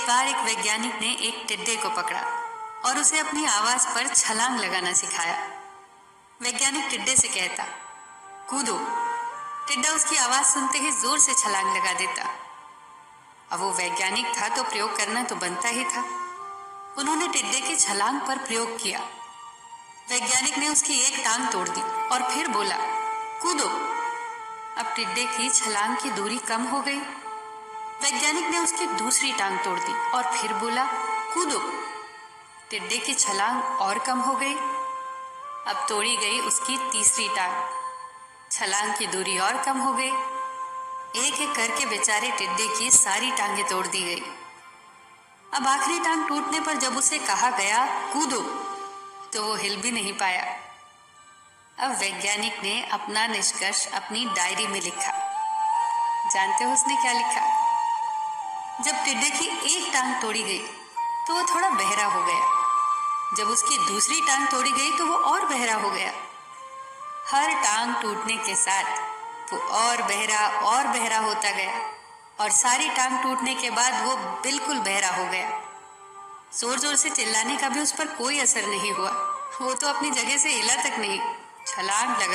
बार एक वैज्ञानिक ने एक टिड्डे को पकड़ा और उसे अपनी आवाज पर छलांग लगाना सिखाया। वैज्ञानिक टिड्डे से कहता, कूदो। टिड्डा उसकी आवाज सुनते ही जोर से छलांग लगा देता। अब वो वैज्ञानिक था तो प्रयोग करना तो बनता ही था। उन्होंने टिड्डे की छलांग पर प्रयोग किया। वैज्ञानिक ने उसकी एक टांग तोड़ दी और फिर बोला, कूदो। अब टिड्डे की छलांग की दूरी कम हो गई। वैज्ञानिक ने उसकी दूसरी टांग तोड़ दी और फिर बोला, कूदो। टिड्डे की छलांग और कम हो गई। अब तोड़ी गई उसकी तीसरी टांग। छलांग की दूरी और कम हो गई। एक एक करके बेचारे टिड्डे की सारी टांगें तोड़ दी गई। अब आखिरी टांग टूटने पर जब उसे कहा गया कूदो, तो वो हिल भी नहीं पाया। अब वैज्ञानिक ने अपना निष्कर्ष अपनी डायरी में लिखा। जानते हो उसने क्या लिखा? जब टिड्डे की एक टांग तोड़ी गई तो वो थोड़ा बहरा हो गया। जब उसकी दूसरी टांग तोड़ी गई तो वो और बहरा हो गया। हर टांग टूटने के साथ वो और बहरा होता गया और सारी टांग टूटने के बाद वो बिल्कुल बहरा हो गया। जोर जोर से चिल्लाने का भी उस पर कोई असर नहीं हुआ। वो तो अपनी जगह से हिला तक नहीं, छलांग लगा